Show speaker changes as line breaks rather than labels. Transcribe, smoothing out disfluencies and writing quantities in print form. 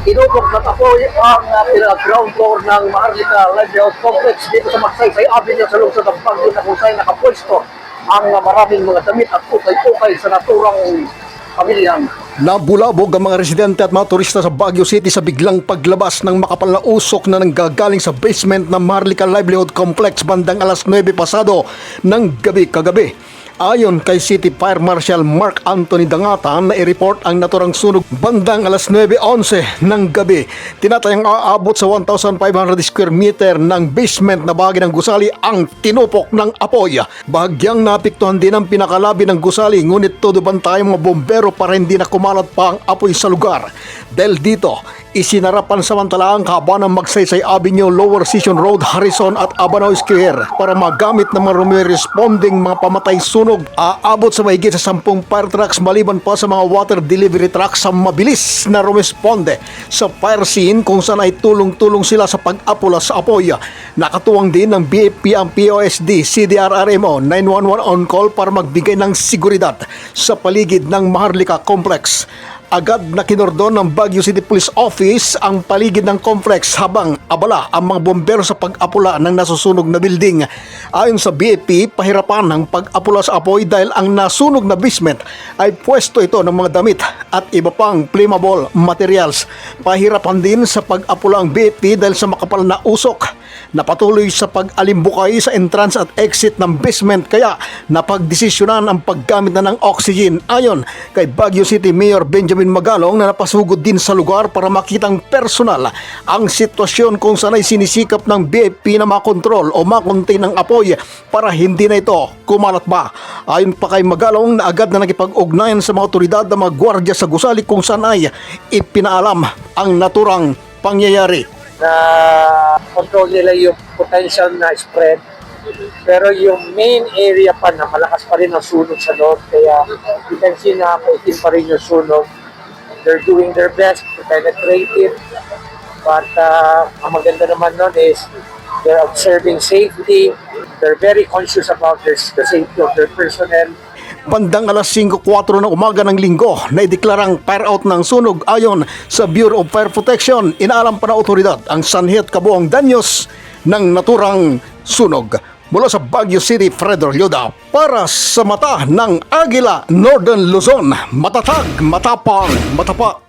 Tinupok na apoy ang ground floor ng Maharlika Livelihood Complex dito sa Magsaysay Avenue sa lungsod ng Baguio na kung saan nakapwesto ang maraming mga damit at ukay-ukay sa naturang pamilyan.
Nabulabog ang mga residente at mga turista sa Baguio City sa biglang paglabas ng makapal na usok na nanggagaling sa basement ng Maharlika Livelihood Complex bandang alas 9 pasado ng gabi kagabi. Ayon kay City Fire Marshal Mark Anthony Dangata na i-report ang naturang sunog bandang alas 9:11 ng gabi. Tinatayang aabot sa 1,500 square meter ng basement na bahagi ng gusali ang tinupok ng apoy. Bahagyang napiktuhan din ang pinakalabi ng gusali, ngunit todo bantayang mga bombero para hindi na kumalat pa ang apoy sa lugar. Dahil dito, isinarapan samantala ang haba ng Magsaysay Avenue, Lower Season Road, Harrison at Abanao Square para magamit ng mga responding mga pamatay sunog. Aabot sa mahigit sa 10 fire trucks maliban pa sa mga water delivery trucks sa mabilis na rumisponde sa fire scene kung saan ay tulong-tulong sila sa pag-apula sa apoy. Nakatuwang din ng BFP ang POSD, CDRRMO 911 on call para magbigay ng seguridad sa paligid ng Maharlika Complex. Agad na kinordon ng Baguio City Police Office ang paligid ng complex habang abala ang mga bombero sa pag-apula ng nasusunog na building. Ayon sa BFP, pahirapan ang pag-apula sa apoy dahil ang nasunog na basement ay pwesto ito ng mga damit at iba pang flammable materials. Pahirapan din sa pag-apula ang BFP dahil sa makapal na usok. Napatuloy sa pag-alimbukay sa entrance at exit ng basement kaya napagdesisyonan ang paggamit na ng oxygen. Ayon kay Baguio City Mayor Benjamin Magalong na napasugod din sa lugar para makitang personal ang sitwasyon kung saan ay sinisikap ng BFP na makontrol o makontain ang apoy para hindi na ito kumalat pa. Ayon pa kay Magalong na agad na nakipag-ugnayan sa mga otoridad na mga gwardiya sa gusali kung saan ay ipinaalam ang naturang pangyayari.
Na control nila yung potential na spread. Pero yung main area pa na malakas pa rin ang sunog sa loob. Kaya you can see na kaitin pa rin yung sunog. They're doing their best to penetrate it. But ang maganda naman nun is they're observing safety. They're very conscious about the safety of their personnel.
Bandang alas 5:04 ng umaga ng linggo na ideklarang fire out ng sunog. Ayon sa Bureau of Fire Protection, inaalam pa ng otoridad ang sanhi at kabuang danyos ng naturang sunog. Mula sa Baguio City, Fredor Lyoda para sa mata ng Agila, Northern Luzon, matatag, matapang, matapat.